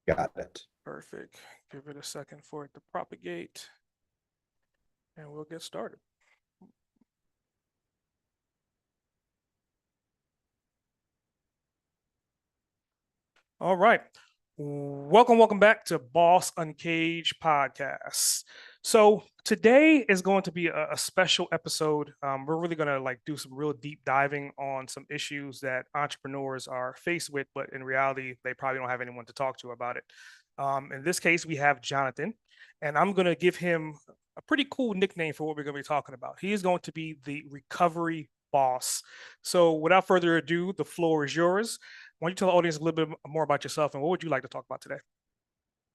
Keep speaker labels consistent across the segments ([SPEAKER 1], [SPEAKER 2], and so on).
[SPEAKER 1] Got it.
[SPEAKER 2] Perfect. Give it a second for it to propagate, and we'll get started. All right. Welcome back to Boss Uncaged podcast. So today is going to be a special episode. We're really going to do some real deep diving on some issues that entrepreneurs are faced with, but in reality, they probably don't have anyone to talk to about it. In this case, we have Jonathan, and I'm going to give him a pretty cool nickname for what we're going to be talking about. He is going to be the recovery boss. So without further ado, the floor is yours. Why don't you tell the audience a little bit more about yourself and what would you like to talk about today?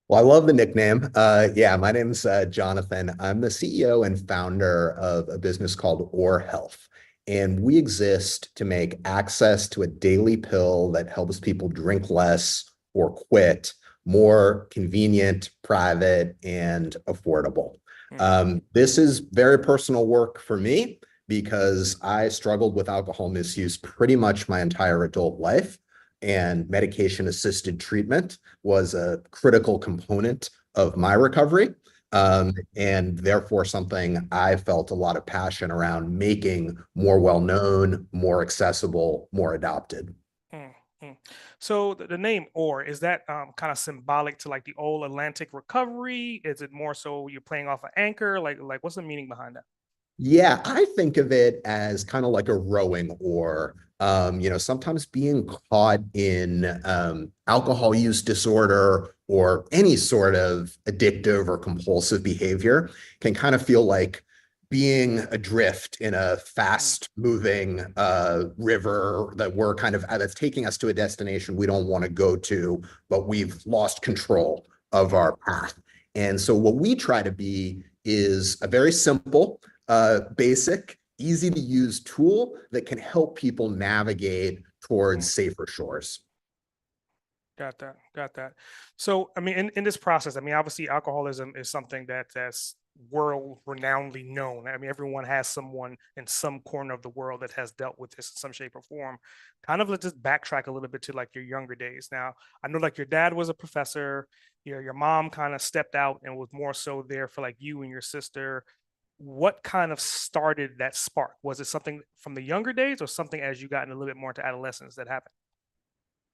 [SPEAKER 1] Well, I love the nickname. Yeah, my name's Jonathan. I'm the CEO and founder of a business called Or Health. And we exist to make access to a daily pill that helps people drink less or quit more convenient, private, and affordable.
[SPEAKER 2] Mm,
[SPEAKER 1] This is very personal work for me because I struggled with alcohol misuse pretty much my entire adult life, and medication assisted treatment was a critical component of my recovery. And therefore, something I felt a lot of passion around making more well known, more accessible, more adopted.
[SPEAKER 2] mm, mm. So the name Or is that kind of symbolic to like the old Atlantic recovery? Is it more so you're playing off an anchor? Like what's the meaning behind that?
[SPEAKER 1] Yeah, I think of it as kind of like a rowing oar. Sometimes being caught in alcohol use disorder or any sort of addictive or compulsive behavior can kind of feel like being adrift in a
[SPEAKER 2] Mm,
[SPEAKER 1] fast moving river that we're kind of that's taking us to a destination we don't want to go to, but we've lost control of
[SPEAKER 2] mm,
[SPEAKER 1] our path. And so what we try to be is a very simple basic, easy to use tool that can help people navigate towards
[SPEAKER 2] mm.
[SPEAKER 1] safer shores.
[SPEAKER 2] Got that. Got that. So, I mean, in this process, I mean, obviously, alcoholism is something that's world renownedly known. I mean, everyone has someone in some corner of the world that has dealt with this in some shape or form. Kind of let's just backtrack a little bit to like your younger days. Now, I know like your dad was a professor. Your mom kind of stepped out and was more so there for like you and your sister. What kind of started that spark? Was it something from the younger days or something as you got in a little bit more into adolescence that happened?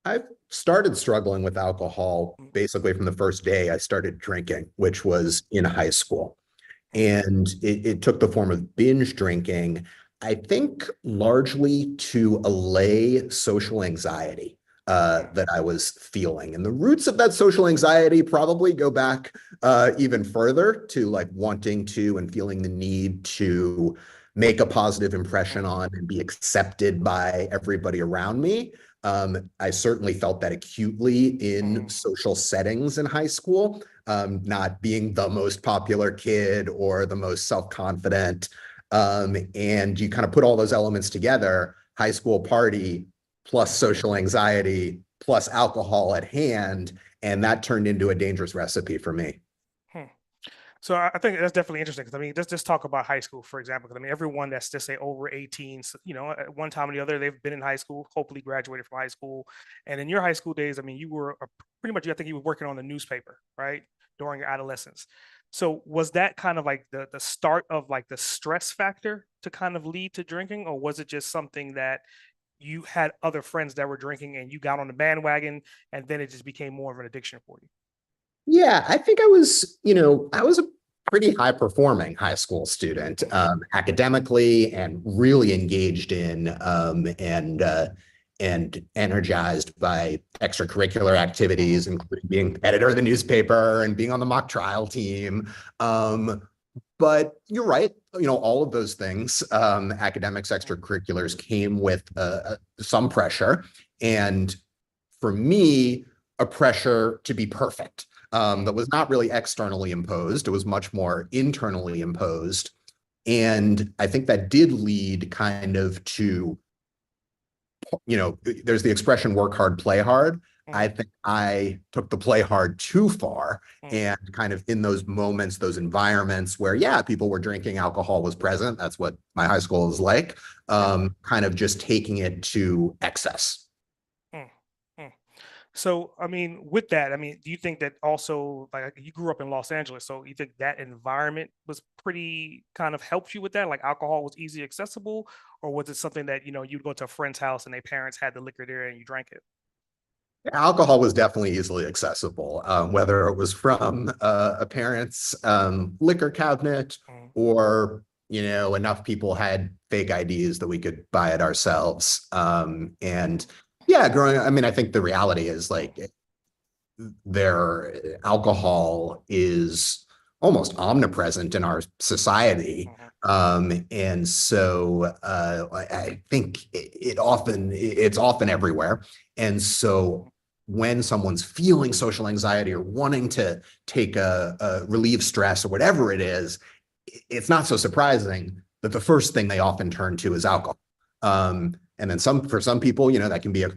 [SPEAKER 1] I started struggling with alcohol
[SPEAKER 2] Mm,
[SPEAKER 1] basically from the first day I started drinking, which
[SPEAKER 2] mm,
[SPEAKER 1] was in high school.
[SPEAKER 2] mm,
[SPEAKER 1] And it took the form of binge drinking, I think largely to allay social anxiety
[SPEAKER 2] mm,
[SPEAKER 1] that I was feeling. And the roots of that social anxiety probably go back even further to like wanting to and feeling the need to make a positive impression
[SPEAKER 2] mm,
[SPEAKER 1] on and be accepted by everybody around me. I certainly felt that acutely in
[SPEAKER 2] mm.
[SPEAKER 1] social settings in high school, not being the most popular kid or the most self-confident. And you kind of put all those elements together, high school party plus social anxiety plus alcohol at hand, and that turned into a dangerous recipe for me.
[SPEAKER 2] Hmm. So I think that's definitely interesting because I mean, just talk about high school, for example. 'Cause I mean, everyone that's just say over 18, you know, at one time or the other, they've been in high school, hopefully graduated from high school. And in your high school days, I mean, you were pretty much, I think you were working on the newspaper, right, during your adolescence. So was that kind of like the start of like the stress factor to kind of lead to drinking, or was it just something that you had other friends that were drinking and you got on the bandwagon, and then it just became more of an addiction for you?
[SPEAKER 1] Yeah, I think I was a pretty high performing high school student,
[SPEAKER 2] Mm,
[SPEAKER 1] academically and really engaged in and energized by extracurricular
[SPEAKER 2] mhm,
[SPEAKER 1] activities, including being editor of the newspaper and being on the mock trial team. But you're right, all of those things, academics,
[SPEAKER 2] mm,
[SPEAKER 1] extracurriculars came with some pressure. And for me, a pressure to be perfect
[SPEAKER 2] mm,
[SPEAKER 1] that was not really externally imposed. It was much more internally imposed. And I think that did lead kind of to, there's the expression work hard, play hard. I
[SPEAKER 2] mm,
[SPEAKER 1] think I took the play hard too far,
[SPEAKER 2] mm,
[SPEAKER 1] and kind of in those moments, those environments where, yeah, people were drinking, alcohol was present. That's what my high school is like,
[SPEAKER 2] yeah.
[SPEAKER 1] kind of just taking it to excess.
[SPEAKER 2] Mm, mm. So, I mean, with that, I mean, do you think that also, like, you grew up in Los Angeles, so you think that environment was pretty kind of helped you with that? Like, alcohol was easy accessible, or was it something that, you'd go to a friend's house and their parents had the liquor there and you drank it?
[SPEAKER 1] Alcohol was definitely easily accessible, whether it was from a parent's liquor cabinet
[SPEAKER 2] Mm,
[SPEAKER 1] or, enough people had fake IDs that we could buy it ourselves. And yeah, growing up, I mean, I think the reality is like their alcohol is almost omnipresent in our society.
[SPEAKER 2] mhm,
[SPEAKER 1] And so I think it's often everywhere. And so when someone's feeling social anxiety or wanting to take a relieve stress or whatever it is, it's not so surprising that the first thing they often turn to is alcohol. And then for some people, that can be a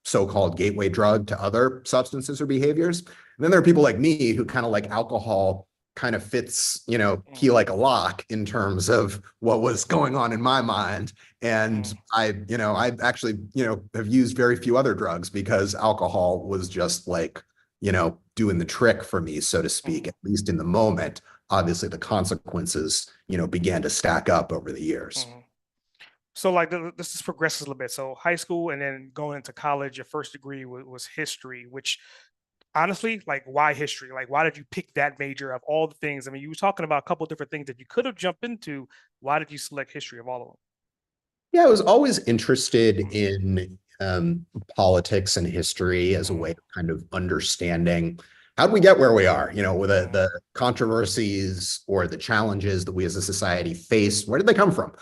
[SPEAKER 1] so-called gateway drug to other substances or behaviors. And then there are people like me who kind of like alcohol kind of fits, key
[SPEAKER 2] mm,
[SPEAKER 1] like a lock in terms of what was going on in my mind. And
[SPEAKER 2] mm,
[SPEAKER 1] I actually, have used very few other drugs because alcohol was just like, doing the trick for me, so to speak,
[SPEAKER 2] mm,
[SPEAKER 1] at least in the moment. Obviously, the consequences, began to stack up over the years.
[SPEAKER 2] mm. So, like, this just progresses a little bit. So, high school and then going into college, your first degree was history, which honestly, like, why history? Like, why did you pick that major of all the things? I mean, you were talking about a couple of different things that you could have jumped into. Why did you select history of all of
[SPEAKER 1] Yeah, I was always interested
[SPEAKER 2] them?
[SPEAKER 1] in politics and history as a way
[SPEAKER 2] Mm,
[SPEAKER 1] of kind of understanding how did we get where we are, with
[SPEAKER 2] mm,
[SPEAKER 1] the controversies or the challenges that we as a society face. Where did they come from?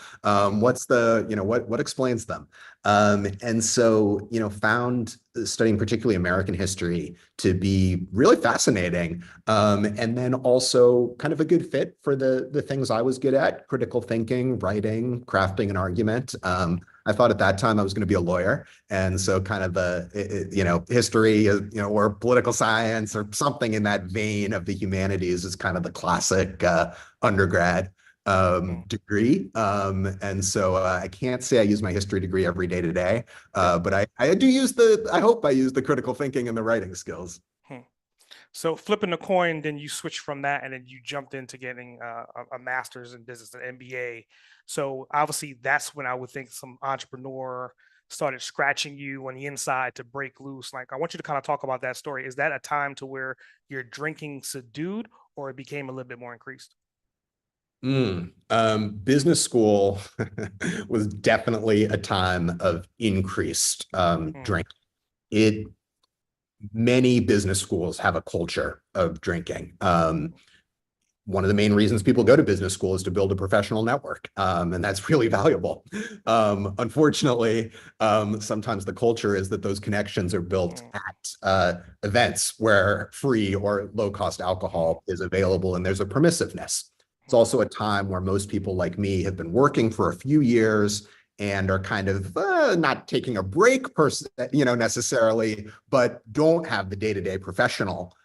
[SPEAKER 2] mm,
[SPEAKER 1] What's what explains them? And so, found studying particularly American history to be really fascinating. And then also kind of a good fit for the things I was good at: critical thinking, writing, crafting an argument. I thought at that time I was going to be a lawyer, and so kind of history, or political science or something in that vein of the humanities is kind of the classic undergrad
[SPEAKER 2] mm.
[SPEAKER 1] degree. And so I can't say I use my history degree every day today,
[SPEAKER 2] Yeah.
[SPEAKER 1] but I do I hope I use the critical thinking and the writing skills.
[SPEAKER 2] Hmm. So flipping the coin, then you switched from that, and then you jumped into getting a master's in business, an MBA. So obviously, that's when I would think some entrepreneur started scratching you on the inside to break loose. Like, I want you to kind of talk about that story. Is that a time to where your drinking subdued, or it became a little bit more increased?
[SPEAKER 1] Business school was definitely a time of increased
[SPEAKER 2] Mm,
[SPEAKER 1] drink. It Many business schools have a culture of drinking. One of the main reasons people go to business school is to build a professional network, and that's really valuable. Unfortunately, sometimes the culture is that those connections are built
[SPEAKER 2] mm,
[SPEAKER 1] at events where free or low-cost
[SPEAKER 2] mm,
[SPEAKER 1] alcohol is available, and there's a permissiveness. It's
[SPEAKER 2] mm,
[SPEAKER 1] also a time where most people like me have been working for a few years and are kind of not taking a break necessarily, but don't have the day-to-day professional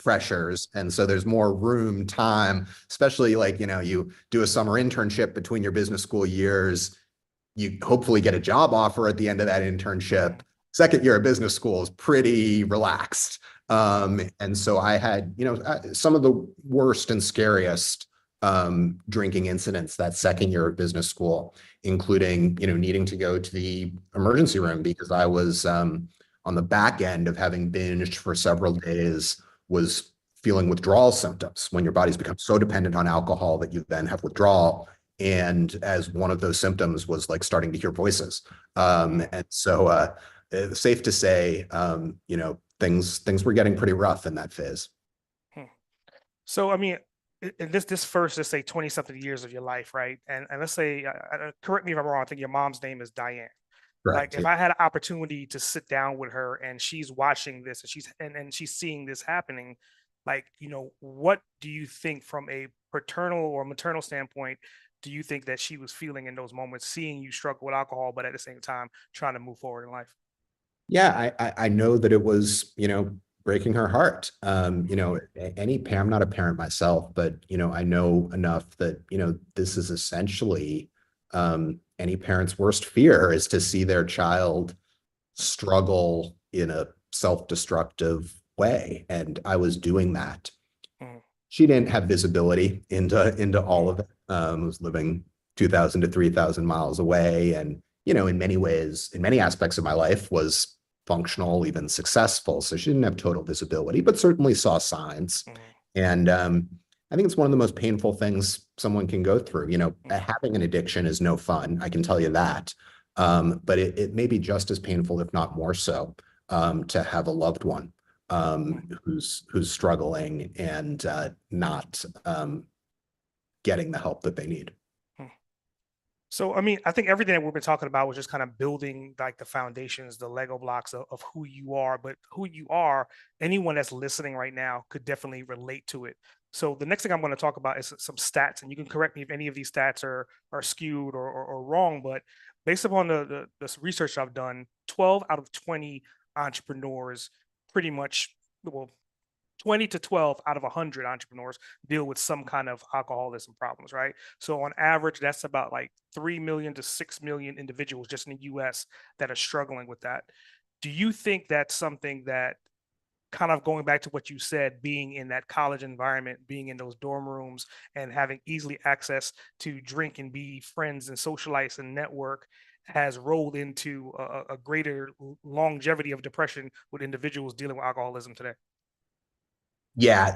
[SPEAKER 1] pressures. And so there's more room, time, especially like, you do a summer internship between your business school years, you hopefully get a job offer at the end of that internship.
[SPEAKER 2] mm,
[SPEAKER 1] Second year of business school is pretty relaxed. And so I had, some of the worst and scariest drinking incidents that second year of business school, including, needing to go to the emergency room because I was on the back end of having binged for several days, was feeling withdrawal symptoms when your body's become so dependent on alcohol that you then have withdrawal. And as one of those symptoms was like starting to hear voices.
[SPEAKER 2] mm,
[SPEAKER 1] And so safe to say, things were getting pretty rough in that phase.
[SPEAKER 2] mm. So I mean, in this first, let's say 20 something years of your life, right? And let's say, correct me if I'm wrong. I think your mom's name is Diane. Like,
[SPEAKER 1] Correct.
[SPEAKER 2] if
[SPEAKER 1] Yeah.
[SPEAKER 2] I had an opportunity to sit down with her and she's watching this and she's seeing this happening, like, what do you think from a paternal or maternal standpoint, do you think that she was feeling in those moments, seeing you struggle with alcohol, but at the same time trying to move forward in life?
[SPEAKER 1] Yeah, I know that it was, breaking her heart. I'm not a parent myself, but I know enough that, this is essentially any parent's worst fear is to see their child struggle in a self-destructive way. And I was doing that.
[SPEAKER 2] Mm.
[SPEAKER 1] She didn't have visibility into all of it. Was living 2,000 to 3,000 miles away. And, in many ways, in many aspects of my life was functional, even successful. So she didn't have total visibility, but certainly saw signs.
[SPEAKER 2] Mm.
[SPEAKER 1] And I think it's one of the most painful things someone can go through. Having an addiction is no fun. I can tell you that. But it may be just as painful, if not more so, to have a loved one who's struggling and not getting the help that they need.
[SPEAKER 2] So, I mean, I think everything that we've been talking about was just kind of building like the foundations, the Lego blocks of who you are. But who you are, anyone that's listening right now could definitely relate to it. So, the next thing I'm going to talk about is some stats, and you can correct me if any of these stats are skewed or wrong. But based upon this research I've done, 12 out of 20 entrepreneurs pretty much, well, 20 to 12 out of 100 entrepreneurs deal with some kind of alcoholism problems, right? So on average, that's about like 3 million to 6 million individuals just in the US that are struggling with that. Do you think that's something that, kind of going back to what you said, being in that college environment, being in those dorm rooms and having easily access to drink and be friends and socialize and network, has rolled into a greater longevity of depression with individuals dealing with alcoholism today?
[SPEAKER 1] Yeah,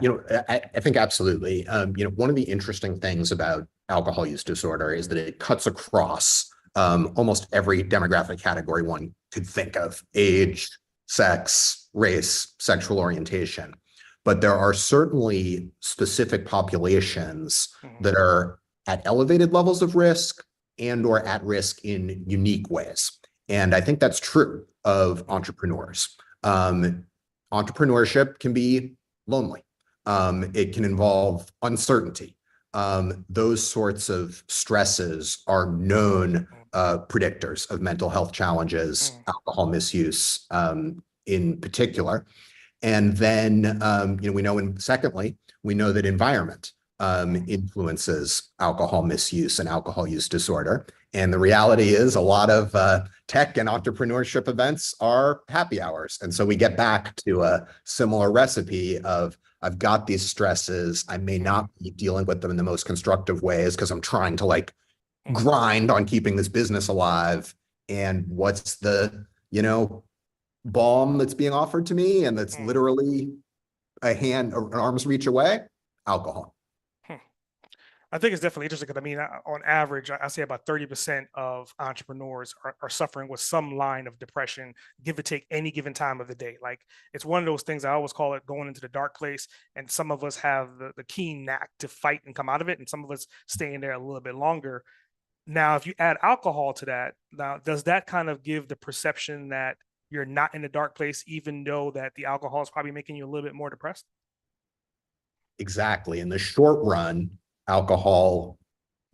[SPEAKER 1] I think absolutely. One of the interesting things about alcohol use disorder is that it cuts across almost every demographic category one could think of: age, sex, race, sexual orientation. But there are certainly specific populations
[SPEAKER 2] Mhm.
[SPEAKER 1] that are at elevated levels of risk and or at risk in unique ways. And I think that's true of entrepreneurs. Entrepreneurship can be lonely. It can involve uncertainty. Those sorts of stresses are known predictors of mental health challenges,
[SPEAKER 2] Mm.
[SPEAKER 1] alcohol misuse in particular. And then, we know, and secondly, we know that environment influences alcohol misuse and alcohol use disorder. And the reality is a lot of tech and entrepreneurship events are happy hours. And so we get back to a similar recipe of, I've got these stresses. I may not be dealing with them in the most constructive ways because I'm trying to
[SPEAKER 2] Mm.
[SPEAKER 1] grind on keeping this business alive. And what's the, balm that's being offered to me, and that's
[SPEAKER 2] Mm.
[SPEAKER 1] literally an arm's reach away? Alcohol.
[SPEAKER 2] Hmm. I think it's definitely interesting because, I mean, on average, I say about 30% of entrepreneurs are suffering with some line of depression, give or take any given time of the day. Like, it's one of those things, I always call it going into the dark place. And some of us have the keen knack to fight and come out of it, and some of us stay in there a little bit longer. Now, if you add alcohol to that, now does that kind of give the perception that you're not in a dark place, even though that the alcohol is probably making you a little bit more depressed?
[SPEAKER 1] Exactly. In the short run, alcohol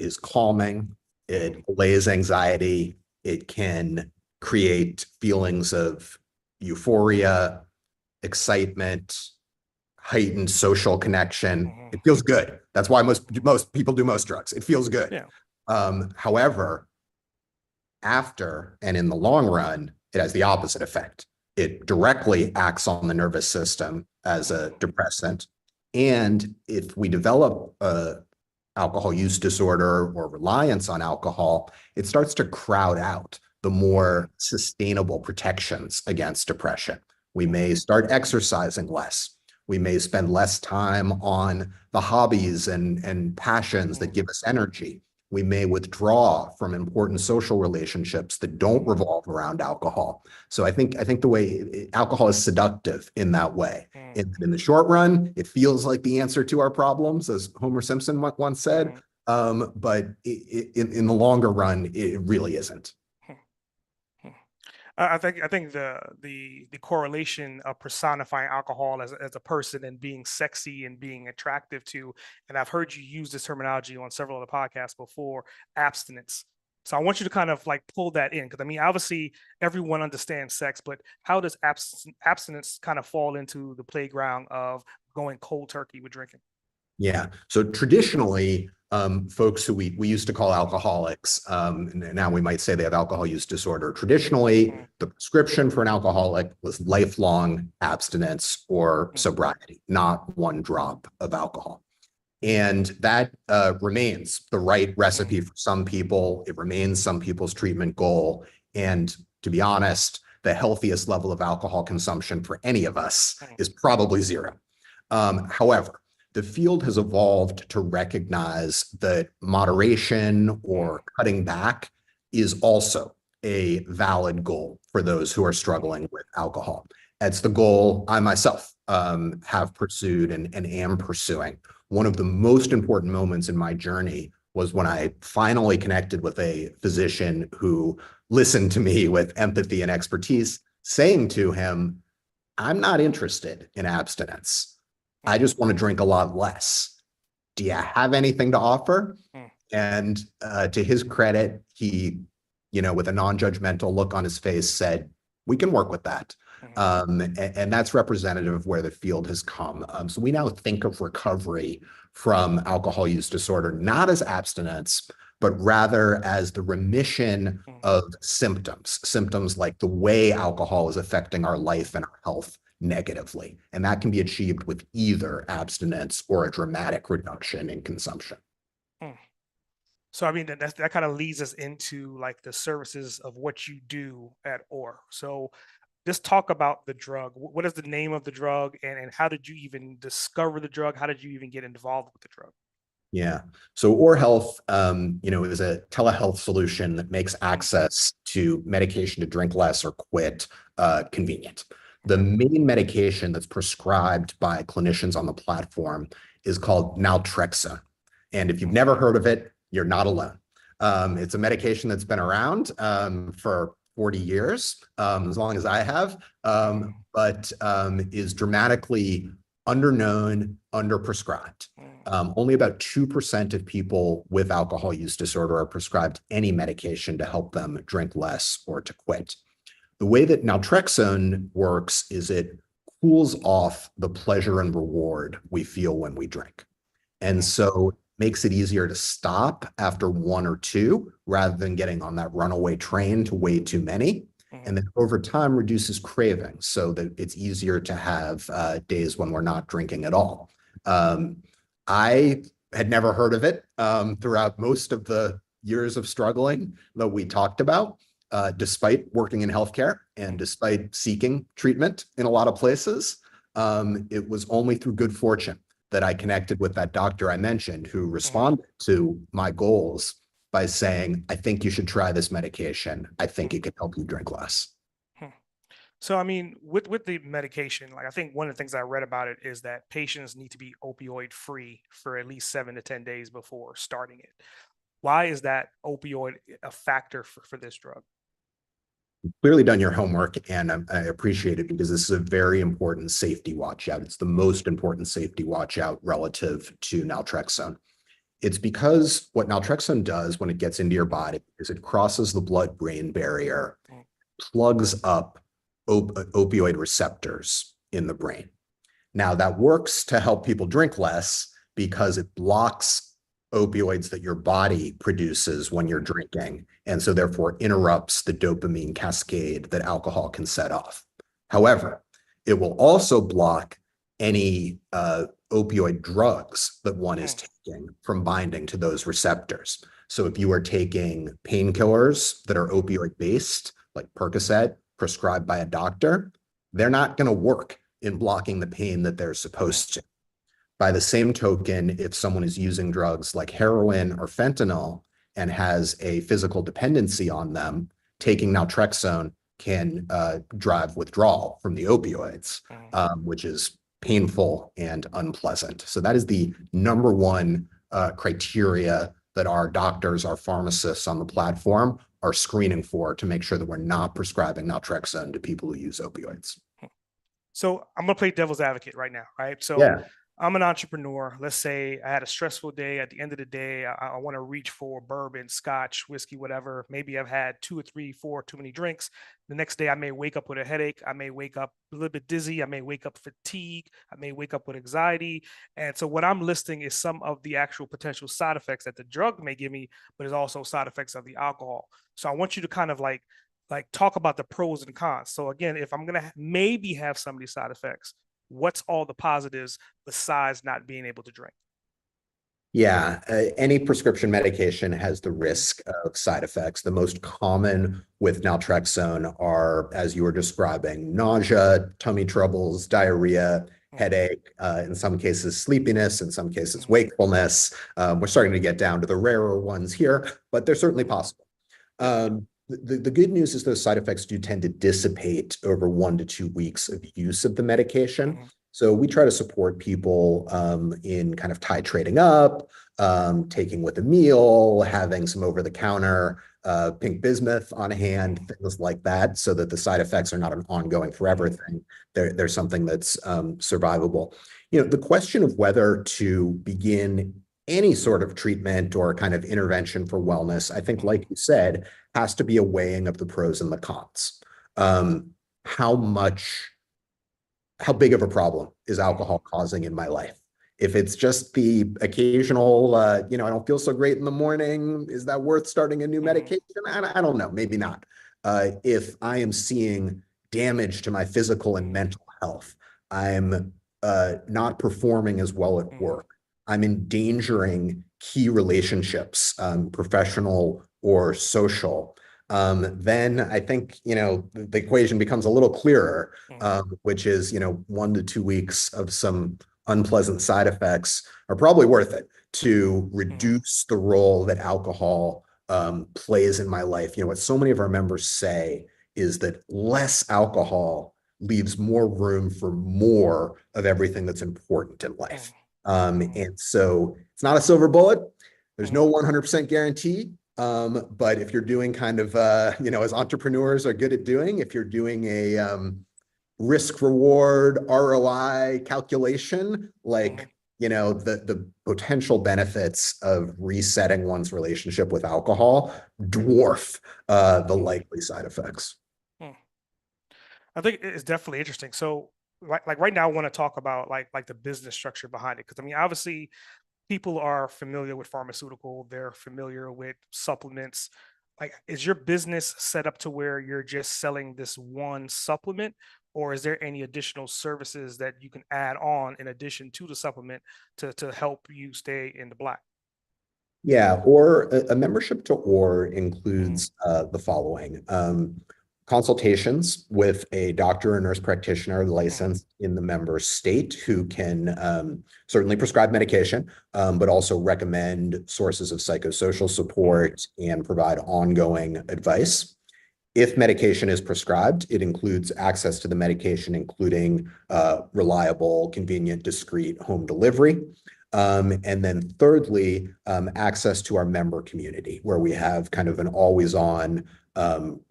[SPEAKER 1] is calming.
[SPEAKER 2] Mm.
[SPEAKER 1] It allays anxiety. It can create feelings of euphoria, excitement, heightened social connection.
[SPEAKER 2] Mhm.
[SPEAKER 1] It feels good. That's why most people do most drugs. It feels good.
[SPEAKER 2] Yeah.
[SPEAKER 1] However, after and in the long run, it has the opposite effect. It directly acts on the nervous system as a depressant. And if we develop alcohol use disorder or reliance on alcohol, it starts to crowd out the more sustainable protections against depression. We may start exercising less. We may spend less time on the hobbies and passions that give us energy. We may withdraw from important social relationships that don't revolve around alcohol. So I think the way alcohol is seductive in that way.
[SPEAKER 2] Mm.
[SPEAKER 1] In the short run, it feels like the answer to our problems, as Homer Simpson once said.
[SPEAKER 2] Mm.
[SPEAKER 1] But in the longer run, it really isn't.
[SPEAKER 2] Mm. I think the correlation of personifying alcohol as a person and being sexy and being attractive to, and I've heard you use this terminology on several of the podcasts before, abstinence. So I want you to kind of like pull that in, because I mean, obviously everyone understands sex, but how does abstinence kind of fall into the playground of going cold turkey with drinking?
[SPEAKER 1] Yeah. So traditionally, folks who we used to call alcoholics, and now we might say they have alcohol use disorder. Traditionally, the prescription for an alcoholic was lifelong abstinence or sobriety, not one drop of alcohol. And that remains the right recipe for some people. It remains some people's treatment goal. And to be honest, the healthiest level of alcohol consumption for any of us is probably zero. However, the field has evolved to recognize that moderation or cutting back is also a valid goal for those who are struggling with alcohol. That's the goal I myself have pursued and am pursuing. One of the most important moments in my journey was when I finally connected with a physician who listened to me with empathy and expertise, saying to him, I'm not interested in abstinence. I just want to drink a lot less. Do you have anything to offer? And to his credit, he, with a non-judgmental look on his face, said, we can work with that. And that's representative of where the field has come. So we now think of recovery from alcohol use disorder, not as abstinence, but rather as the remission of symptoms like the way alcohol is affecting our life and our health negatively. And that can be achieved with either abstinence or a dramatic reduction in consumption.
[SPEAKER 2] So, I mean, that kind of leads us into like the services of what you do at OR. So just talk about the drug. What is the name of the drug, and how did you even discover the drug? How did you even get involved with the drug?
[SPEAKER 1] Yeah. So OR Health, is a telehealth solution that makes access to medication to drink less or quit convenient. The main medication that's prescribed by clinicians on the platform is called naltrexone. And if you've never heard of it, you're not alone. It's a medication that's been around for 40 years, as long as I have, but is dramatically underknown, underprescribed. Only about 2% of people with alcohol use disorder are prescribed any medication to help them drink less or to quit. The way that naltrexone works is it cools off the pleasure and reward we feel when we drink. And so makes it easier to stop after one or two rather than getting on that runaway train to way too many. And then over time reduces cravings so that it's easier to have days when we're not drinking at all. I had never heard of it throughout most of the years of struggling that we talked about. Despite working in healthcare and despite seeking treatment in a lot of places, it was only through good fortune that I connected with that doctor I mentioned who responded to my goals by saying, I think you should try this medication. I think it can help you drink less.
[SPEAKER 2] So, I mean, with the medication, like I think one of the things I read about it is that patients need to be opioid free for at least 7 to 10 days before starting it. Why is that opioid a factor for this drug?
[SPEAKER 1] Clearly done your homework, and I appreciate it because this is a very important safety watch out. It's the most important safety watch out relative to naltrexone. It's because what naltrexone does when it gets into your body is it crosses the blood-brain barrier, plugs up opioid receptors in the brain. Now, that works to help people drink less because it blocks opioids that your body produces when you're drinking, and so therefore interrupts the dopamine cascade that alcohol can set off. However, it will also block any opioid drugs that one is taking from binding to those receptors. So if you are taking painkillers that are opioid-based, like Percocet, prescribed by a doctor, they're not going to work in blocking the pain that they're supposed to. By the same token, if someone is using drugs like heroin or fentanyl and has a physical dependency on them, taking naltrexone can drive withdrawal from the opioids, which is painful and unpleasant. So that is the number one criteria that our doctors, our pharmacists on the platform are screening for to make sure that we're not prescribing naltrexone to people who use opioids.
[SPEAKER 2] So I'm going to play devil's advocate right now, right? So
[SPEAKER 1] yeah.
[SPEAKER 2] I'm an entrepreneur. Let's say I had a stressful day. At the end of the day, I want to reach for bourbon, scotch, whiskey, whatever. Maybe I've had two or three, four too many drinks. The next day, I may wake up with a headache. I may wake up a little bit dizzy. I may wake up fatigued. I may wake up with anxiety. And so, what I'm listing is some of the actual potential side effects that the drug may give me, but it's also side effects of the alcohol. So, I want you to kind of like talk about the pros and cons. So, again, if I'm gonna maybe have some of these side effects, what's all the positives besides not being able to drink?
[SPEAKER 1] Yeah, any prescription medication has the
[SPEAKER 2] Mhm,
[SPEAKER 1] risk of side effects. The most common with naltrexone are, as you were describing, nausea, tummy troubles, diarrhea,
[SPEAKER 2] mhm,
[SPEAKER 1] headache, in some cases, sleepiness, in some cases,
[SPEAKER 2] mhm,
[SPEAKER 1] wakefulness. We're starting to get down to the rarer ones here, but they're certainly
[SPEAKER 2] mhm.
[SPEAKER 1] possible.
[SPEAKER 2] Yeah.
[SPEAKER 1] The good news is those side effects do tend to dissipate over 1 to 2 weeks of use of the medication.
[SPEAKER 2] Mhm,
[SPEAKER 1] So we try to support people in kind of titrating up, taking with a meal, having some over-the-counter pink bismuth on hand,
[SPEAKER 2] mhm,
[SPEAKER 1] things like that, so that the side effects are not an ongoing forever
[SPEAKER 2] mhm,
[SPEAKER 1] thing. There's something that's survivable. The question of whether to begin any sort of treatment or kind of intervention for wellness, I think,
[SPEAKER 2] mhm,
[SPEAKER 1] like you said, has to be a weighing of the pros and the cons. Um, how much how big of a problem is
[SPEAKER 2] mhm,
[SPEAKER 1] alcohol causing in my life? If it's just the occasional, I don't feel so great in the morning, is that worth starting a new
[SPEAKER 2] mhm,
[SPEAKER 1] medication? I don't know, maybe not. If I am seeing damage to my physical and
[SPEAKER 2] mhm,
[SPEAKER 1] mental health, I'm not performing as well at
[SPEAKER 2] mhm,
[SPEAKER 1] work, I'm endangering key relationships, professional or social, then I think, the equation becomes a little clearer,
[SPEAKER 2] mhm,
[SPEAKER 1] which is, 1 to 2 weeks of some unpleasant side effects are probably worth it to
[SPEAKER 2] mhm,
[SPEAKER 1] reduce the role that alcohol plays in my life. What so many of our members say is that less alcohol leaves more room for more of everything that's important in life.
[SPEAKER 2] mhm,
[SPEAKER 1] And so it's not a silver bullet. There's no
[SPEAKER 2] mhm,
[SPEAKER 1] 100% guarantee. But if you're doing kind of, as entrepreneurs are good at doing, if you're doing a risk reward ROI calculation,
[SPEAKER 2] mhm,
[SPEAKER 1] like, the potential benefits of resetting one's relationship with alcohol dwarf the
[SPEAKER 2] mhm,
[SPEAKER 1] likely side effects.
[SPEAKER 2] mhm. I think it's definitely interesting. So, like right now, I want to talk about like the business structure behind it, because I mean, obviously, people are familiar with pharmaceutical, they're familiar with supplements. Like, is your business set up to where you're just selling this one supplement, or is there any additional services that you can add on in addition to the supplement to help you stay in the black?
[SPEAKER 1] Yeah, or a membership to OR
[SPEAKER 2] Mhm,
[SPEAKER 1] includes the following: consultations with a doctor or nurse practitioner
[SPEAKER 2] mhm,
[SPEAKER 1] licensed in the member state who can certainly prescribe medication, but also recommend sources of psychosocial
[SPEAKER 2] mhm,
[SPEAKER 1] support and provide ongoing advice. If medication is prescribed, it includes access to the medication, including reliable, convenient, discreet home delivery. And then thirdly, access to our member community, where we have kind of an always-on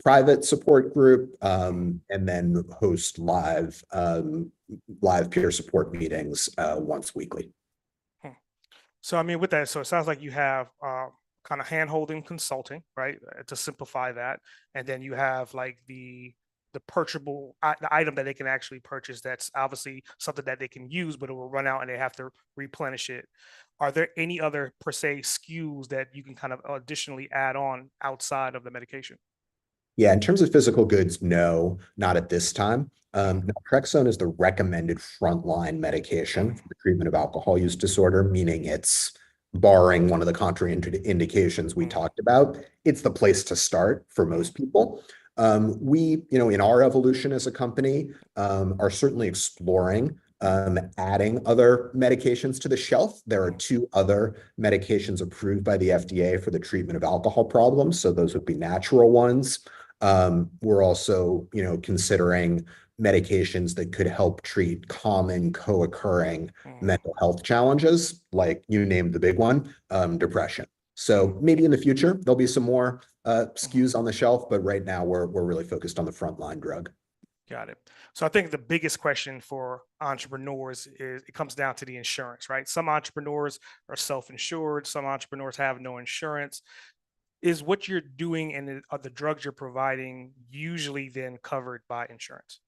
[SPEAKER 1] private support group,
[SPEAKER 2] mhm,
[SPEAKER 1] and then host live peer support meetings once weekly.
[SPEAKER 2] mhm. So, I mean, with that, so it sounds like you have kind of hand-holding consulting, right? To simplify that, and then you have like the purchasable the item that they can actually purchase. That's obviously something that they can use, but it will run out and they have to replenish it. Are there any other per se SKUs that you can kind of additionally add on outside of the medication?
[SPEAKER 1] Yeah, in terms of physical goods, no, not at this time.
[SPEAKER 2] Mhm,
[SPEAKER 1] Naltrexone is the recommended frontline medication
[SPEAKER 2] mhm,
[SPEAKER 1] for the treatment of alcohol use disorder, meaning it's barring one of the contraindications we
[SPEAKER 2] mhm,
[SPEAKER 1] talked about. It's the place to start for
[SPEAKER 2] mhm,
[SPEAKER 1] most people. We, in our evolution as a company, are certainly exploring adding other medications to the shelf. There are
[SPEAKER 2] mhm,
[SPEAKER 1] 2 other medications approved by the FDA for the treatment of alcohol problems, so those would be natural ones. We're also, considering medications that could help treat common co-occurring
[SPEAKER 2] mhm,
[SPEAKER 1] mental health challenges, like you named the big one, depression.
[SPEAKER 2] mhm,
[SPEAKER 1] So maybe in the future there'll be some more
[SPEAKER 2] mhm.
[SPEAKER 1] SKUs on the shelf, but right now we're really focused on the frontline drug.
[SPEAKER 2] Got it. So I think the biggest question for entrepreneurs is it comes down to the insurance, right? Some entrepreneurs are self-insured, some entrepreneurs have no insurance. Is what you're doing and are the drugs you're providing usually then covered by insurance?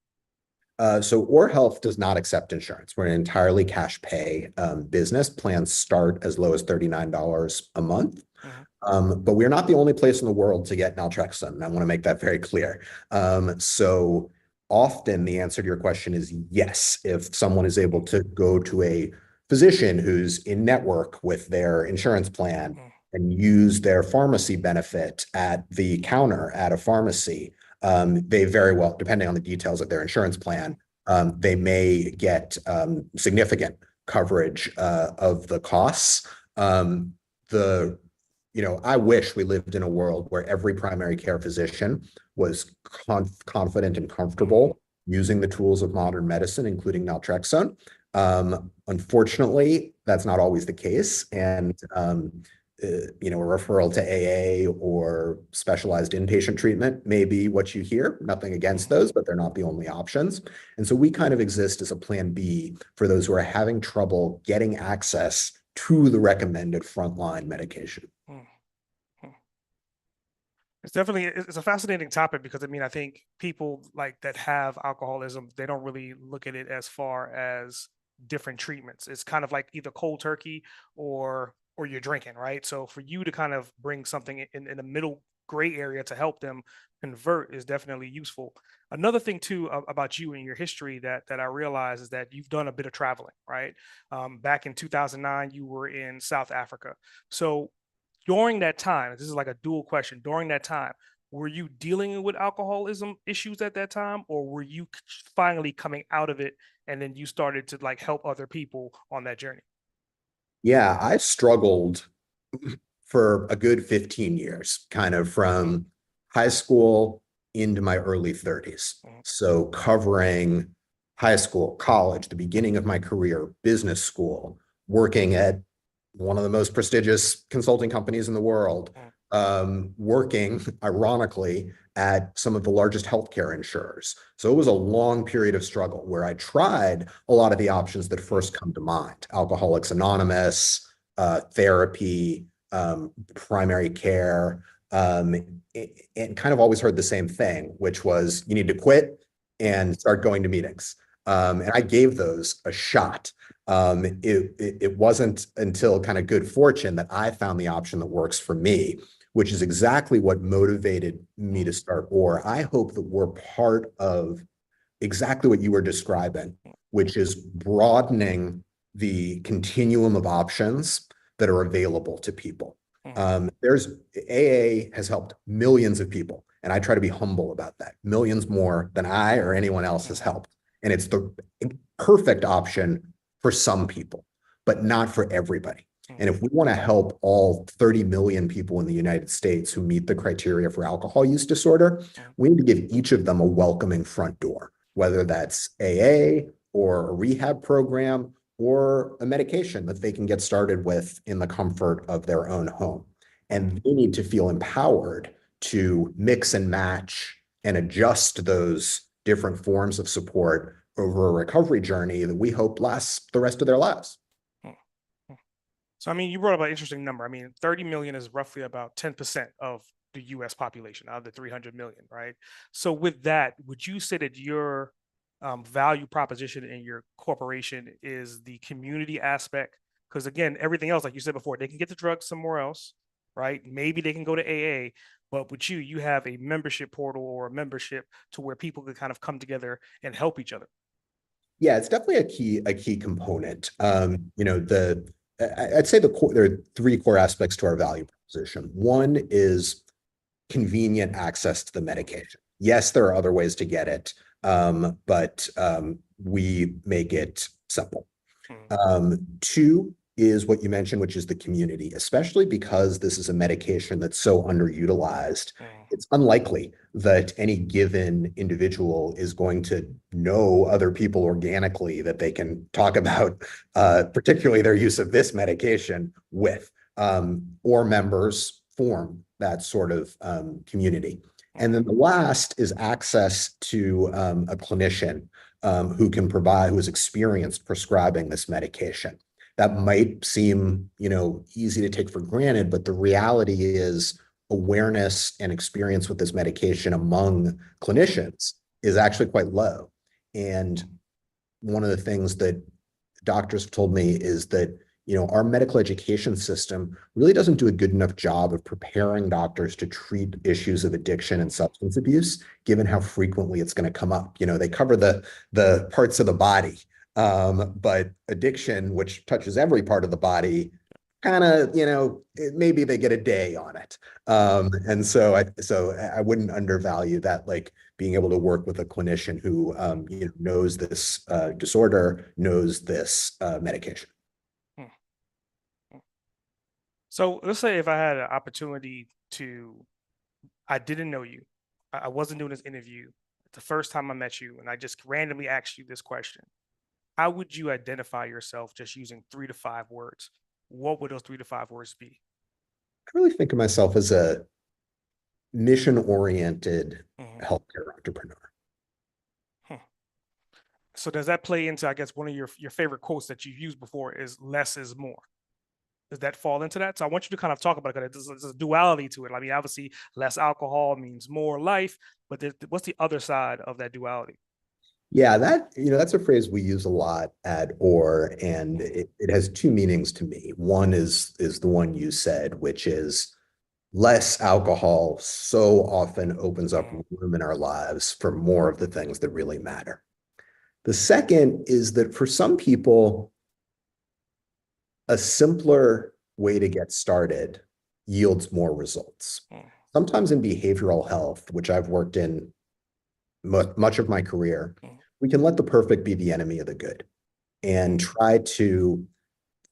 [SPEAKER 1] So Or Health does not accept insurance. We're an entirely cash pay business. Plans start as low as $39 a month.
[SPEAKER 2] Mhm.
[SPEAKER 1] But we're not the only place in the world to get naltrexone. I want to make that very clear. So often the answer to your question is yes. If someone is able to go to a physician who's in network with their insurance plan
[SPEAKER 2] Mm.
[SPEAKER 1] and use their pharmacy benefit at the counter at a pharmacy, they very well, depending on the details of their insurance plan, they may get significant coverage of the costs. The I wish we lived in a world where every primary care physician was confident and comfortable using the tools of modern medicine, including naltrexone. Unfortunately, that's not always the case. And, a referral to AA or specialized inpatient treatment may be what you hear. Nothing against those, but they're not the only options. And so we kind of exist as a plan B for those who are having trouble getting access to the recommended frontline medication.
[SPEAKER 2] Mm. Mm. It's a fascinating topic because I mean I think people like that have alcoholism, they don't really look at it as far as different treatments. It's kind of like either cold turkey or you're drinking, right? So for you to kind of bring something in the middle gray area to help them convert is definitely useful. Another thing too about you and your history that I realize is that you've done a bit of traveling, right? Back in 2009, you were in South Africa. So during that time, this is like a dual question. During that time, were you dealing with alcoholism issues at that time, or were you finally coming out of it and then you started to like help other people on that journey?
[SPEAKER 1] Yeah, I struggled for a good 15 years, kind of from high school into my early 30s.
[SPEAKER 2] Mhm.
[SPEAKER 1] So covering high school, college, the beginning of my career, business school, working at one of the most prestigious consulting companies in the world,
[SPEAKER 2] Mhm.
[SPEAKER 1] working, ironically, at some of the largest healthcare insurers. So it was a long period of struggle where I tried a lot of the options that first come to mind: Alcoholics Anonymous, therapy, primary care, and kind of always heard the same thing, which was you need to quit and start going to meetings. And I gave those a shot. It wasn't until kind of good fortune that I found the option that works for me, which is exactly what motivated me to start Or. I hope that we're part of exactly what you were describing, which is broadening the continuum of options that are available to people.
[SPEAKER 2] Mhm.
[SPEAKER 1] There's AA has helped millions of people, and I try to be humble about that. Millions more than I or anyone else has
[SPEAKER 2] Mhm.
[SPEAKER 1] helped. And it's the perfect option for some people, but not for everybody.
[SPEAKER 2] Mhm.
[SPEAKER 1] And if we want to help all 30 million people in the United States who meet the criteria for alcohol use disorder,
[SPEAKER 2] Mhm.
[SPEAKER 1] we need to give each of them a welcoming front door, whether that's AA or a rehab program or a medication that they can get started with in the comfort of their own home. And they need to feel empowered to mix and match and adjust those different forms of support over a recovery journey that we hope lasts the rest of their lives.
[SPEAKER 2] Mhm. Mhm. So, I mean, you brought up an interesting number. I mean, 30 million is roughly about 10% of the US population out of the 300 million, right? So, with that, would you say that your value proposition in your corporation is the community aspect? Because, again, everything else, like you said before, they can get the drugs somewhere else, right? Maybe they can go to AA, but with you, you have a membership portal or a membership to where people can kind of come together and help each other.
[SPEAKER 1] Yeah, it's definitely a key component. I'd say there are three core aspects to our value proposition. One is convenient access to the medication. Yes, there are other ways to get it, but we make it simple.
[SPEAKER 2] Mhm.
[SPEAKER 1] Two is what you mentioned, which is the community, especially because this is a medication that's so underutilized.
[SPEAKER 2] Mhm.
[SPEAKER 1] It's unlikely that any given individual is going to know other people organically that they can talk about, particularly their use of this medication with, or members form that sort of community. And then the last is access to a clinician who is experienced prescribing this medication. That might seem, easy to take for granted, but the reality is awareness and experience with this medication among clinicians is actually quite low. And one of the things that doctors have told me is that our medical education system really doesn't do a good enough job of preparing doctors to treat issues of addiction and substance abuse, given how frequently it's going to come up. They cover the parts of the body, but addiction, which touches every part of the body, kind of, maybe they get a day on it. And so I wouldn't undervalue that, like being able to work with a clinician who knows this disorder, knows this medication.
[SPEAKER 2] So let's say if I had an opportunity I didn't know you, I wasn't doing this interview, the first time I met you, and I just randomly asked you this question, how would you identify yourself just using 3 to 5 words? What would those 3 to 5 words be?
[SPEAKER 1] I really think of myself as a mission-oriented healthcare entrepreneur.
[SPEAKER 2] So does that play into, I guess, one of your favorite quotes that you've used before is less is more? Does that fall into that? So I want you to kind of talk about it because there's a duality to it. I mean, obviously, less alcohol means more life, but what's the other side of that duality?
[SPEAKER 1] Yeah, that's a phrase we use a lot at OR, and it has two meanings to me. One is the one you said, which is less alcohol so often opens up room in our lives for more of the things that really matter. The second is that for some people, a simpler way to get started yields more results. Sometimes in behavioral health, which I've worked in much of my career, we can let the perfect be the enemy of the good and try to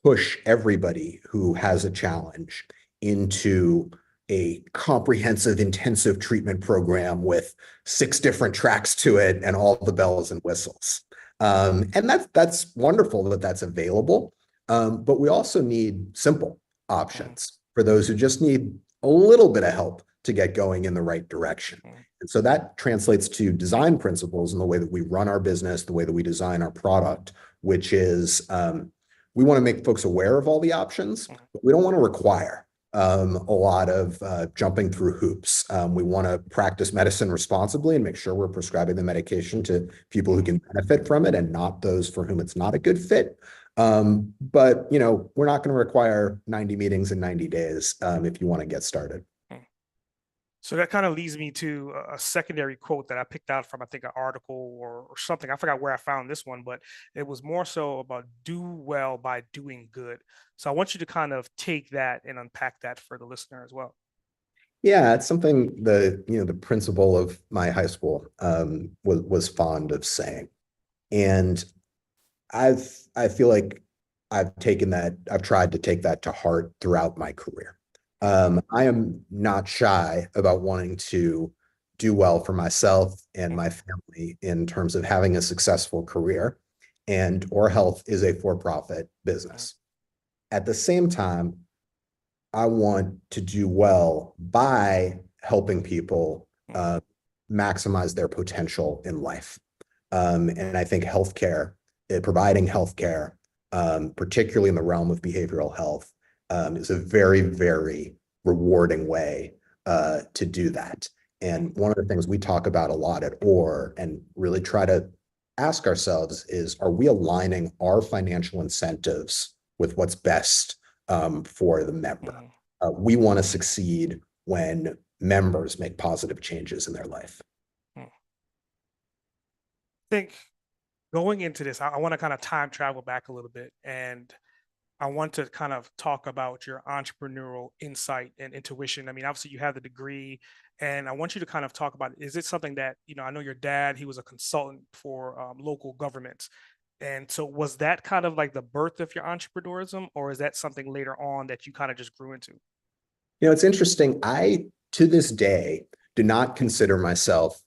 [SPEAKER 1] push everybody who has a challenge into a comprehensive intensive treatment program with 6 different tracks to it and all the bells and whistles. And that's wonderful that that's available. But we also need simple options for those who just need a little bit of help to get going in the right direction. And so that translates to design principles in the way that we run our business, the way that we design our product, which is we want to make folks aware of all the options, but we don't want to require a lot of jumping through hoops. We want to practice medicine responsibly and make sure we're prescribing the medication to people who can benefit from it and not those for whom it's not a good fit. But we're not going to require 90 meetings in 90 days if you want to get started.
[SPEAKER 2] So that kind of leads me to a secondary quote that I picked out from, I think, an article or something. I forgot where I found this one, but it was more so about do well by doing good. So I want you to kind of take that and unpack that for the listener as well.
[SPEAKER 1] Yeah, it's something the principal of my high school was fond of saying. And I feel like I've tried to take that to heart throughout my career. I am not shy about wanting to do well for myself and my family in terms of having a successful career, and OR Health is a for-profit business. At the same time, I want to do well by helping people maximize their potential in life. And I think providing healthcare, particularly in the realm of behavioral health, is a very, very rewarding way to do that. And one of the things we talk about a lot at OR and really try to ask ourselves is, are we aligning our financial incentives with what's best for the member? We want to succeed when members make positive changes in their life.
[SPEAKER 2] I think going into this, I want to kind of time travel back a little bit, and I want to kind of talk about your entrepreneurial insight and intuition. I mean, obviously you have the degree, and I want you to kind of talk about, is it something that, I know your dad, he was a consultant for local governments. And so was that kind of like the birth of your entrepreneurism, or is that something later on that you kind of just grew into?
[SPEAKER 1] It's interesting. I, to this day, do not consider myself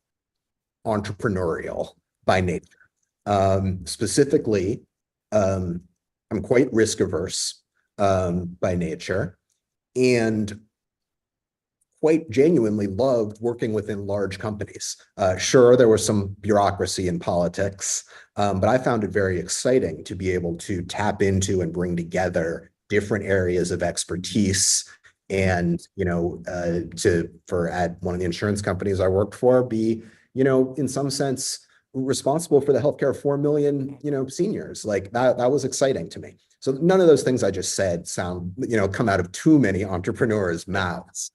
[SPEAKER 1] entrepreneurial by nature. Specifically, I'm quite risk averse by nature. And quite genuinely loved working within large companies. Sure, there was some bureaucracy in politics, but I found it very exciting to be able to tap into and bring together different areas of expertise. And, at one of the insurance companies I worked for, be, in some sense, responsible for the healthcare of 4 million, seniors. Like that was exciting to me. So none of those things I just said sound, come out of too many entrepreneurs' mouths.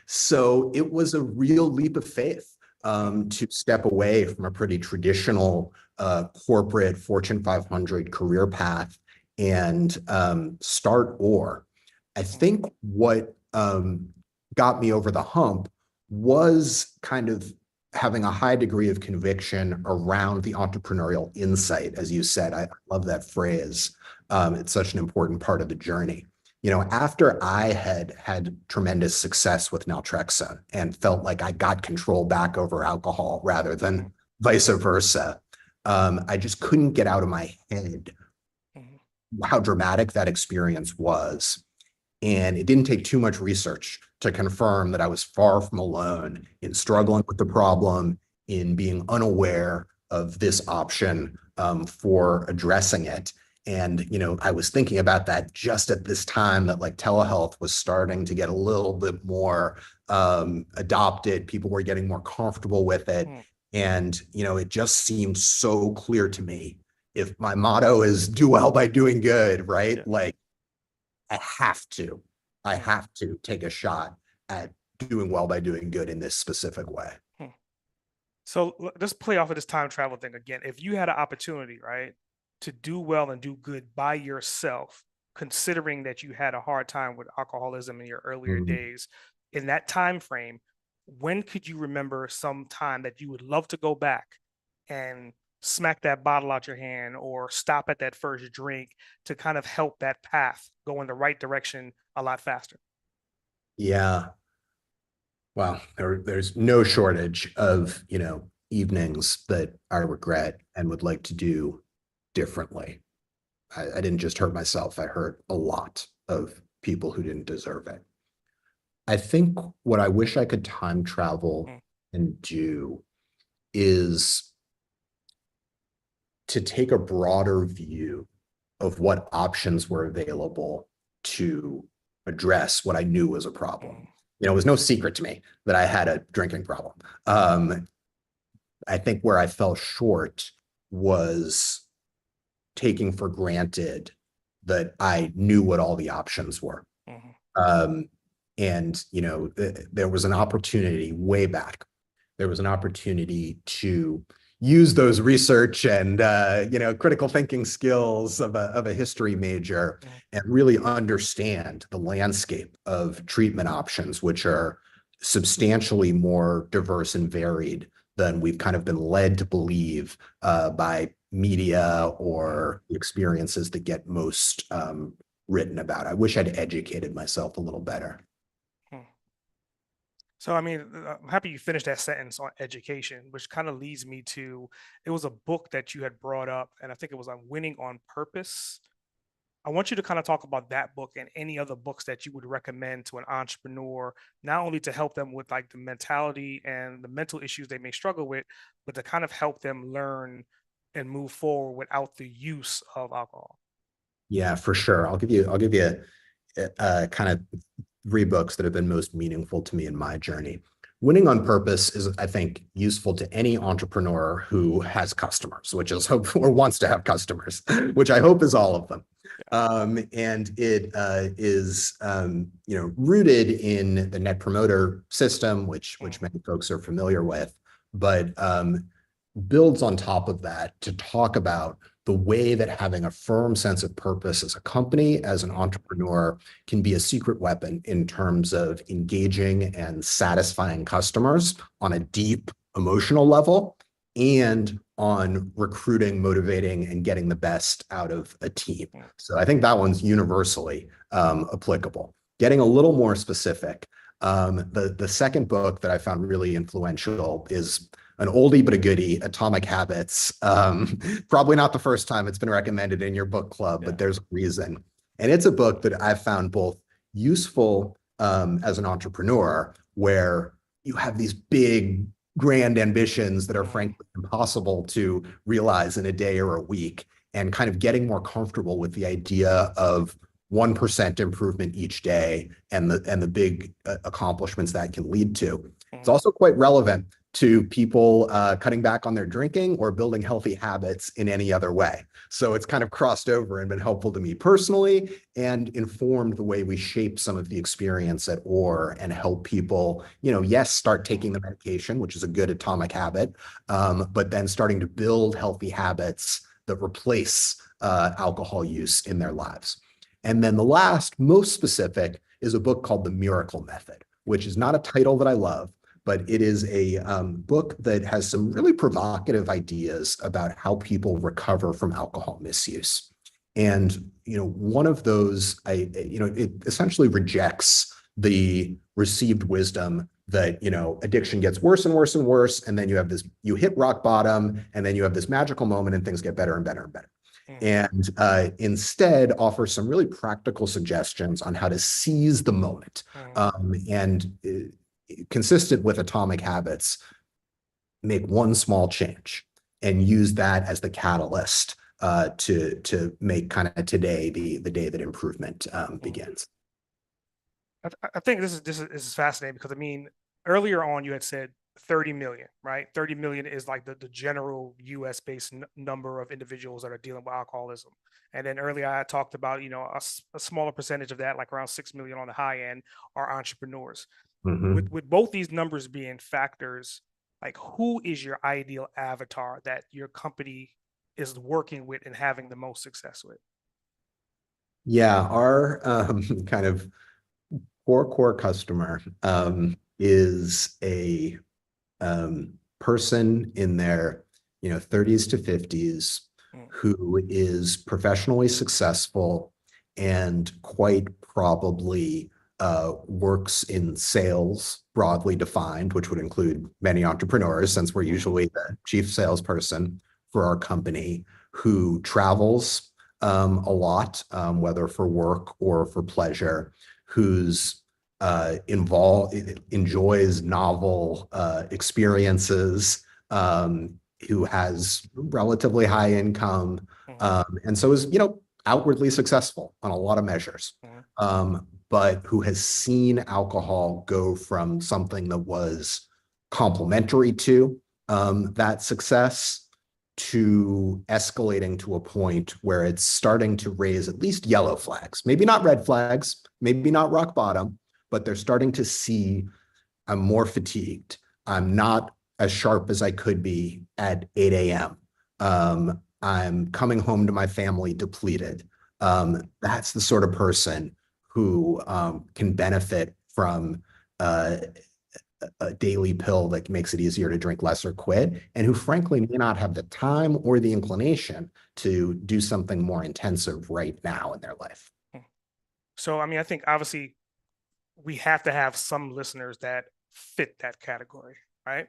[SPEAKER 1] So it was a real leap of faith to step away from a pretty traditional corporate Fortune 500 career path and start OR. I think what got me over the hump was kind of having a high degree of conviction around the entrepreneurial insight. As you said, I love that phrase. It's such an important part of the journey. After I had tremendous success with naltrexone and felt like I got control back over alcohol rather than vice versa, I just couldn't get out of my head how dramatic that experience was. And it didn't take too much research to confirm that I was far from alone in struggling with the problem, in being unaware of this option for addressing it. And, I was thinking about that just at this time that like telehealth was starting to get a little bit more adopted. People were getting more comfortable with it. And, it just seemed so clear to me. If my motto is do well by doing good, right? Yeah. Like, I have to take a shot at doing well by doing good in this specific way.
[SPEAKER 2] So let's play off of this time travel thing again. If you had an opportunity, right, to do well and do good by yourself, considering that you had a hard time with alcoholism in your earlier days, in that time frame, when could you remember some time that you would love to go back and smack that bottle out your hand or stop at that first drink to kind of help that path go in the right direction a lot faster?
[SPEAKER 1] Yeah. Well, there's no shortage of, evenings that I regret and would like to do differently. I didn't just hurt myself. I hurt a lot of people who didn't deserve it. I think what I wish I could time travel and do is to take a broader view of what options were available to address what I knew was a problem. It was no secret to me that I had a drinking problem. I think where I fell short was taking for granted that I knew what all the options were. And, there was an opportunity way back. There was an opportunity to use those research and, critical thinking skills of a history major and really understand the landscape of treatment options, which are substantially more diverse and varied than we've kind of been led to believe by media or the experiences that get most written about. I wish I'd educated myself a little better.
[SPEAKER 2] So, I mean, I'm happy you finished that sentence on education, which kind of leads me to, it was a book that you had brought up, and I think it was on Winning on Purpose. I want you to kind of talk about that book and any other books that you would recommend to an entrepreneur, not only to help them with like the mentality and the mental issues they may struggle with, but to kind of help them learn and move forward without the use of alcohol.
[SPEAKER 1] Yeah, for sure. I'll give you kind of 3 books that have been most meaningful to me in my journey. Winning on Purpose is, I think, useful to any entrepreneur who has customers, which is hope or wants to have customers, which I hope is all of them. And it is, rooted in the Net Promoter System, which many folks are familiar with, but builds on top of that to talk about the way that having a firm sense of purpose as a company, as an entrepreneur, can be a secret weapon in terms of engaging and satisfying customers on a deep emotional level and on recruiting, motivating, and getting the best out of a team. So I think that one's universally applicable. Getting a little more specific, the second book that I found really influential is an oldie but a goodie, Atomic Habits. Probably not the first time it's been recommended in your book club, but there's a reason. And it's a book that I've found both useful as an entrepreneur, where you have these big, grand ambitions that are frankly impossible to realize in a day or a week, and kind of getting more comfortable with the idea of 1% improvement each day and the big accomplishments that can lead to. It's also quite relevant to people cutting back on their drinking or building healthy habits in any other way. So it's kind of crossed over and been helpful to me personally, and informed the way we shape some of the experience at OR and help people, yes, start taking the medication, which is a good atomic habit, but then starting to build healthy habits that replace alcohol use in their lives. And then the last, most specific, is a book called The Miracle Method, which is not a title that I love, but it is a book that has some really provocative ideas about how people recover from alcohol misuse. And, one of those, it essentially rejects the received wisdom that, addiction gets worse and worse and worse. And then you hit rock bottom, and then you have this magical moment and things get better and better and better. And instead offer some really practical suggestions on how to seize the moment. And consistent with atomic habits, make one small change and use that as the catalyst to make kind of today the day that improvement begins.
[SPEAKER 2] I think this is fascinating, because earlier on you had said 30 million, right? 30 million is like the general US based number of individuals that are dealing with alcoholism. And then earlier I talked about, a smaller percentage of that, like around 6 million on the high end, are entrepreneurs. With both these numbers being factors, like, who is your ideal avatar that your company is working with and having the most success with?
[SPEAKER 1] Yeah, our kind of core customer is a person in their 30s to 50s who is professionally successful and quite probably works in sales, broadly defined, which would include many entrepreneurs, since we're usually the chief salesperson for our company, who travels a lot, whether for work or for pleasure, who's enjoys novel experiences, who has relatively high income, and so is outwardly successful on a lot of measures, but who has seen alcohol go from something that was complementary to that success to escalating to a point where it's starting to raise at least yellow flags, maybe not red flags, maybe not rock bottom, but they're starting to see, I'm more fatigued. I'm not as sharp as I could be at 8 a.m. I'm coming home to my family depleted. That's the sort of person who can benefit from a daily pill that makes it easier to drink less or quit, and who frankly may not have the time or the inclination to do something more intensive right now in their life.
[SPEAKER 2] So, I think obviously we have to have some listeners that fit that category, right?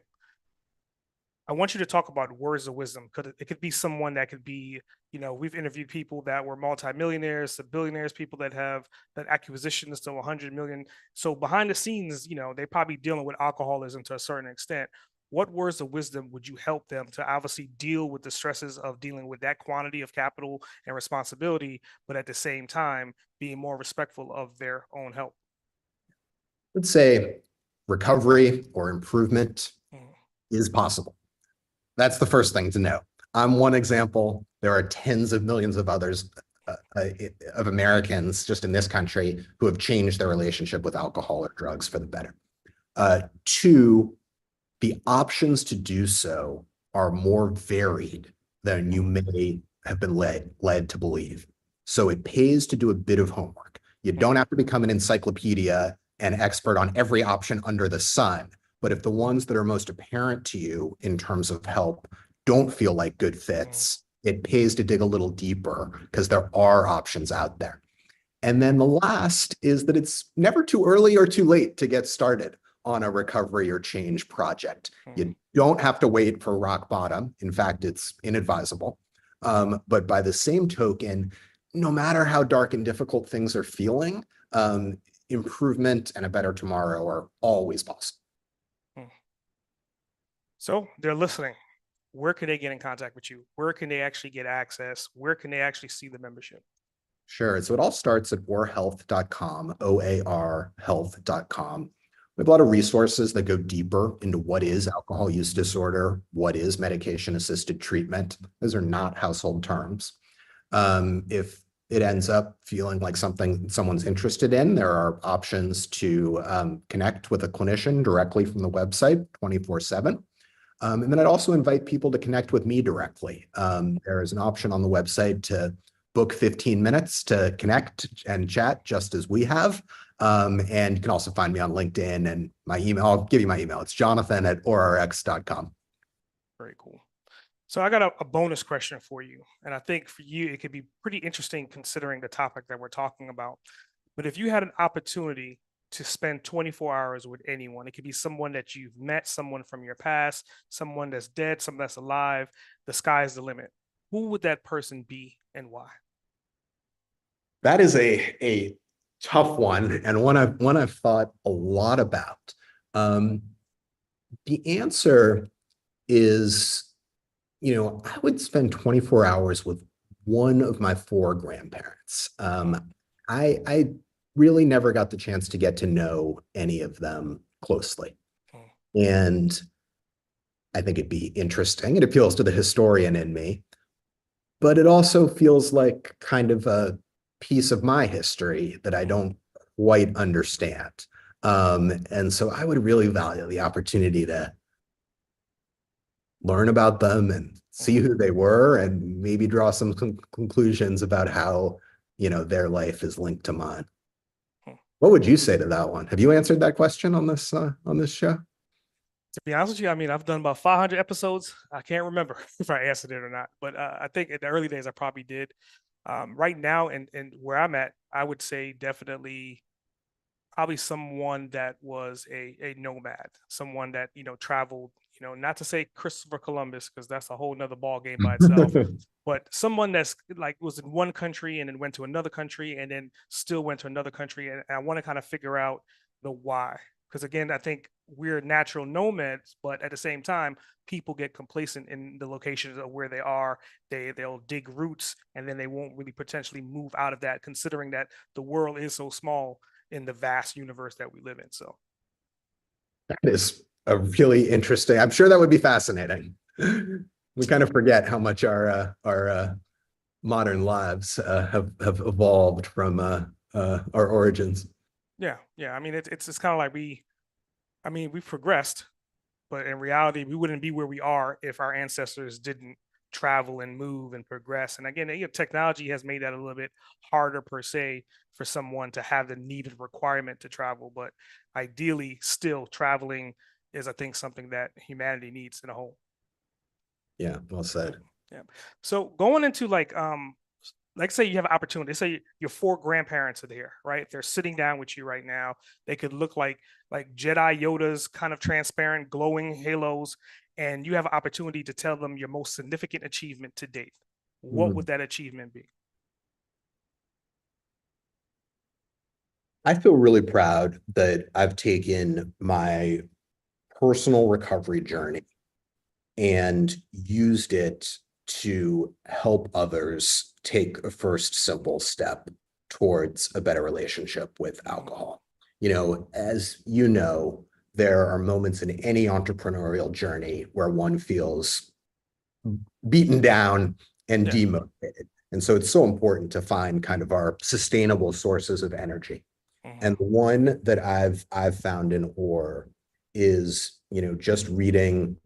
[SPEAKER 2] I want you to talk about words of wisdom. It could be someone that could be, we've interviewed people that were multimillionaires to billionaires, people that have that acquisitions to 100 million. So behind the scenes, they're probably dealing with alcoholism to a certain extent. What words of wisdom would you help them to obviously deal with the stresses of dealing with that quantity of capital and responsibility, but at the same time being more respectful of their own health?
[SPEAKER 1] Let's say recovery or improvement is possible. That's the first thing to know. I'm one example. There are tens of millions of others of Americans just in this country who have changed their relationship with alcohol or drugs for the better. Two, the options to do so are more varied than you may have been led to believe. So it pays to do a bit of homework. You don't have to become an encyclopedia and expert on every option under the sun. But if the ones that are most apparent to you in terms of help don't feel like good fits, it pays to dig a little deeper, because there are options out there. And then the last is that it's never too early or too late to get started on a recovery or change project. You don't have to wait for rock bottom. In fact, it's inadvisable. But by the same token, no matter how dark and difficult things are feeling, improvement and a better tomorrow are always possible.
[SPEAKER 2] So they're listening. Where can they get in contact with you? Where can they actually get access? Where can they actually see the membership?
[SPEAKER 1] Sure. So it all starts at oarhealth.com, OAR health.com. We have a lot of resources that go deeper into what is alcohol use disorder, what is medication-assisted treatment. Those are not household terms. If it ends up feeling like something someone's interested in, there are options to connect with a clinician directly from the website 24/7. And then I'd also invite people to connect with me directly. There is an option on the website to book 15 minutes to connect and chat just as we have. And you can also find me on LinkedIn and my email. I'll give you my email. It's jonathan@orrx.com.
[SPEAKER 2] Very cool. So I got a bonus question for you. And I think for you, it could be pretty interesting considering the topic that we're talking about. But if you had an opportunity to spend 24 hours with anyone, it could be someone that you've met, someone from your past, someone that's dead, someone that's alive, the sky's the limit. Who would that person be and why?
[SPEAKER 1] That is a tough one and one I've thought a lot about. The answer is, I would spend 24 hours with one of my four grandparents. I really never got the chance to get to know any of them closely. And I think it'd be interesting. It appeals to the historian in me, but it also feels like kind of a piece of my history that I don't quite understand. And so I would really value the opportunity to learn about them and see who they were and maybe draw some conclusions about how, their life is linked to mine. What would you say to that one? Have you answered that question on this show?
[SPEAKER 2] To be honest with you, I mean, I've done about 500 episodes. I can't remember if I answered it or not, but I think in the early days I probably did. Right now, and where I'm at, I would say definitely probably someone that was a nomad, someone that traveled. Not to say Christopher Columbus because that's a whole nother ball game by itself, but someone that's like was in one country and then went to another country and then still went to another country, and I want to kind of figure out the why. Because again, I think we're natural nomads, but at the same time, people get complacent in the locations of where they are. They'll dig roots, and then they won't really potentially move out of that, considering that the world is so small in the vast universe that we live in. So
[SPEAKER 1] That is a really interesting. I'm sure that would be fascinating. We kind of forget how much our modern lives have evolved from our origins.
[SPEAKER 2] yeah. I mean, it's kind of like we've progressed, but in reality, we wouldn't be where we are if our ancestors didn't travel and move and progress. And again, technology has made that a little bit harder per se for someone to have the needed requirement to travel. But ideally, still traveling is, I think, something that humanity needs in a whole.
[SPEAKER 1] Yeah, well said.
[SPEAKER 2] Yeah. So going into like say you have an opportunity, say your four grandparents are there, right? They're sitting down with you right now. They could look like Jedi Yoda's kind of transparent, glowing halos, and you have an opportunity to tell them your most significant achievement to date. What would that achievement be?
[SPEAKER 1] I feel really proud that I've taken my personal recovery journey and used it to help others take a first simple step towards a better relationship with alcohol. As you know, there are moments in any entrepreneurial journey where one feels beaten down and
[SPEAKER 2] Yeah.
[SPEAKER 1] demotivated. And so it's so important to find kind of our sustainable sources of energy. And the one that I've found in OR is, just reading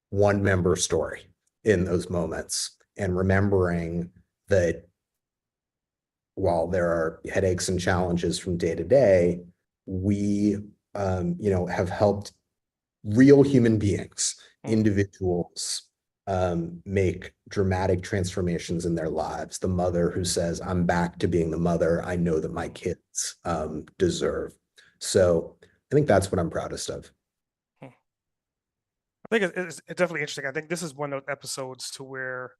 [SPEAKER 1] one member story in those moments and remembering that while there are headaches and challenges from day to day, we, have helped real human beings, individuals, make dramatic transformations in their lives. The mother who says, I'm back to being the mother I know that my kids deserve. So I think that's what I'm proudest of.
[SPEAKER 2] I think it's definitely interesting. I think this is one of those episodes to where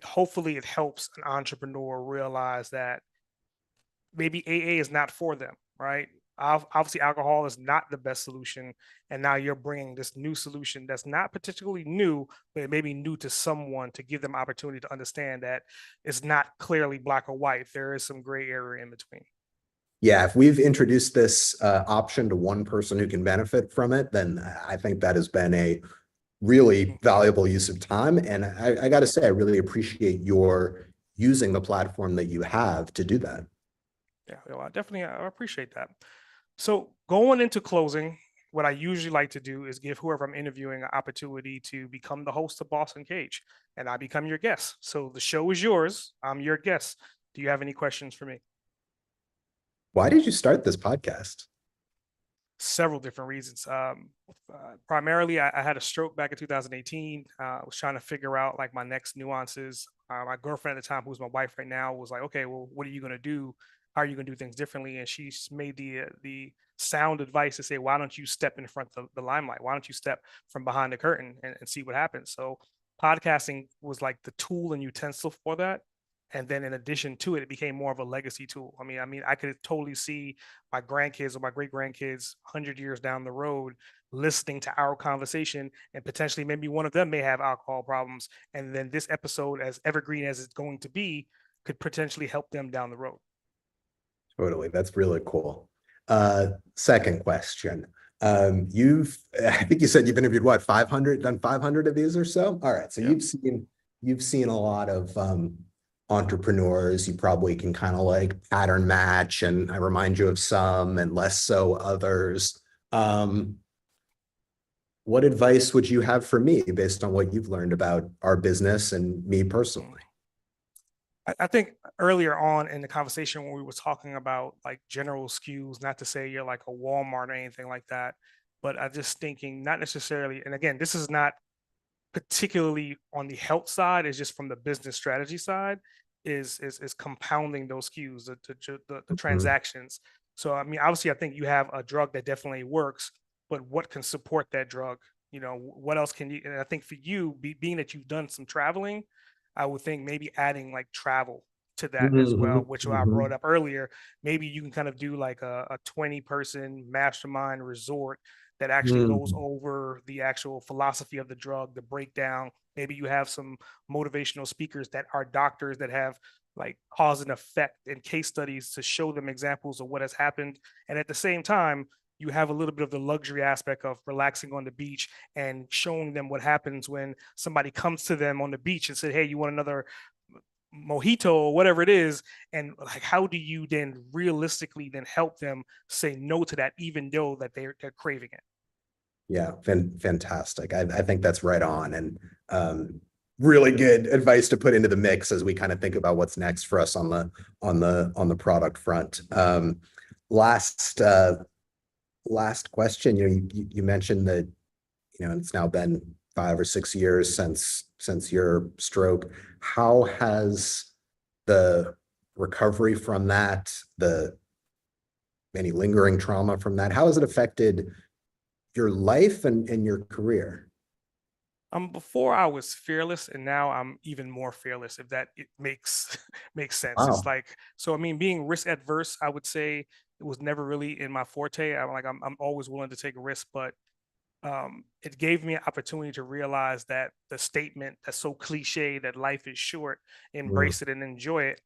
[SPEAKER 2] hopefully it helps an entrepreneur realize that maybe AA is not for them, right? Obviously, alcohol is not the best solution, and now you're bringing this new solution that's not particularly new, but it may be new to someone to give them opportunity to understand that it's not clearly black or white. There is some gray area in between.
[SPEAKER 1] Yeah, if we've introduced this option to one person who can benefit from it, then I think that has been a really valuable use of time. And I got to say, I really appreciate your using the platform that you have to do that.
[SPEAKER 2] Yeah, well, I appreciate that. So going into closing, what I usually like to do is give whoever I'm interviewing an opportunity to become the host of Boss Uncaged, and I become your guest. So the show is yours. I'm your guest. Do you have any questions for me?
[SPEAKER 1] Why did you start this podcast?
[SPEAKER 2] Several different reasons. Primarily, I had a stroke back in 2018. I was trying to figure out like my next nuances. My girlfriend at the time, who's my wife right now, was like, "Okay, well, what are you going to do? How are you going to do things differently?" And she's made the sound advice to say, "Why don't you step in front of the limelight? Why don't you step from behind the curtain and see what happens?" So, podcasting was like the tool and utensil for that. And then in addition to it, it became more of a legacy tool. I mean, I could totally see my grandkids or my great grandkids 100 years down the road listening to our conversation, and potentially maybe one of them may have alcohol problems, and then this episode, as evergreen as it's going to be, could potentially help them down the road.
[SPEAKER 1] Totally. That's really cool. Second question. I think you said you've interviewed what, 500, done 500 of these or so? All right. So
[SPEAKER 2] Yeah.
[SPEAKER 1] you've seen a lot of entrepreneurs. You probably can kind of like pattern match, and I remind you of some and less so others. Um, what advice would you have for me based on what you've learned about our business and me
[SPEAKER 2] Mm.
[SPEAKER 1] personally?
[SPEAKER 2] I think earlier on in the conversation when we were talking about like general SKUs, not to say you're like a Walmart or anything like that, but I just thinking not necessarily, and again, this is not particularly on the health side, is just from the business strategy side, is compounding those SKUs, the
[SPEAKER 1] Mhm.
[SPEAKER 2] transactions. So I mean, obviously, I think you have a drug that definitely works, but what can support that drug? What else can you? And I think for you, being that you've done some traveling, I would think maybe adding like travel to that as well,
[SPEAKER 1] Mhm.
[SPEAKER 2] which I brought
[SPEAKER 1] Mhm.
[SPEAKER 2] up earlier. Maybe you can kind of do like a 20-person mastermind resort that actually goes
[SPEAKER 1] Mhm.
[SPEAKER 2] over the actual philosophy of the drug, the breakdown. Maybe you have some motivational speakers that are doctors that have like cause and effect and case studies to show them examples of what has happened. And at the same time, you have a little bit of the luxury aspect of relaxing on the beach and showing them what happens when somebody comes to them on the beach and said, "Hey, you want another mojito or whatever it is?" And like, how do you then realistically then help them say no to that, even though that they're craving it?
[SPEAKER 1] Yeah, fantastic. I think that's right on, and really good advice to put into the mix as we kind of think about what's next for us on the product front. Last last question. You mentioned that it's now been 5 or 6 years since your stroke. How has the recovery from that, the any lingering trauma from that, how has it affected your life and your career?
[SPEAKER 2] Before I was fearless, and now I'm even more fearless, if that it makes makes sense. It's
[SPEAKER 1] Wow.
[SPEAKER 2] like, so I mean, being risk adverse, I would say it was never really in my forte. I'm always willing to take a risk, but it gave me an opportunity to realize that the statement that's so cliche that life is short,
[SPEAKER 1] Mm,
[SPEAKER 2] embrace it and enjoy it,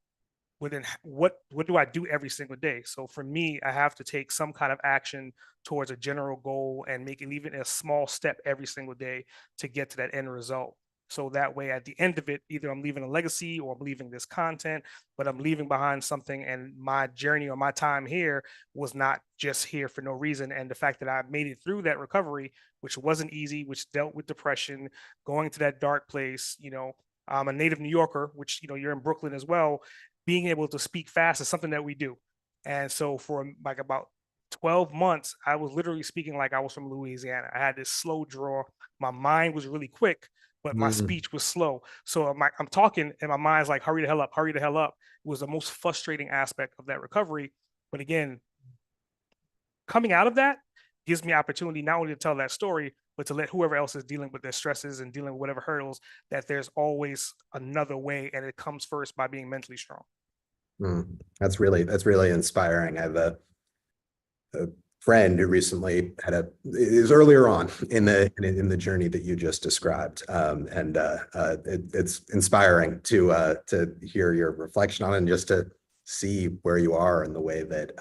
[SPEAKER 2] within what do I do every single day? So for me, I have to take some kind of action towards a general goal and make it even a small step every single day to get to that end result. So that way, at the end of it, either I'm leaving a legacy or I'm leaving this content, but I'm leaving behind something. And my journey or my time here was not just here for no reason. And the fact that I made it through that recovery, which wasn't easy, which dealt with depression, going to that dark place. I'm a native New Yorker, which you're in Brooklyn as well. Being able to speak fast is something that we do. And so for like about 12 months, I was literally speaking like I was from Louisiana. I had this slow draw. My mind was really quick, but my
[SPEAKER 1] mm.
[SPEAKER 2] speech was slow. So I'm talking and my mind's like, hurry the hell up, hurry the hell up. It was the most frustrating aspect of that recovery. But again, coming out of that gives me opportunity not only to tell that story, but to let whoever else is dealing with their stresses and dealing with whatever hurdles, that there's always another way. And it comes first by being mentally strong.
[SPEAKER 1] That's really inspiring. I have a friend who recently is earlier on in the journey that you just described, and it's inspiring to hear your reflection on it and just to see where you are and the way that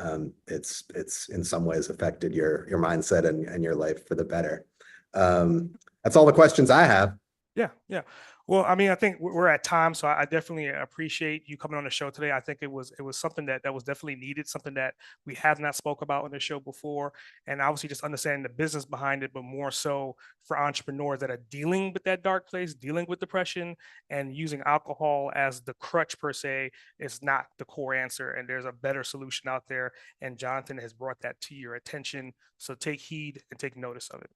[SPEAKER 1] it's in some ways affected your mindset and your life for the better. That's all the questions I have.
[SPEAKER 2] Yeah, yeah. Well, I mean, I think we're at time, so I definitely appreciate you coming on the show today. I think it was something that was definitely needed, something that we have not spoke about on the show before, and obviously just understanding the business behind it, but more so for entrepreneurs that are dealing with that dark place, dealing with depression, and using alcohol as the crutch per se is not the core answer, and there's a better solution out there. And Jonathan has brought that to your attention, so take heed and take notice of it.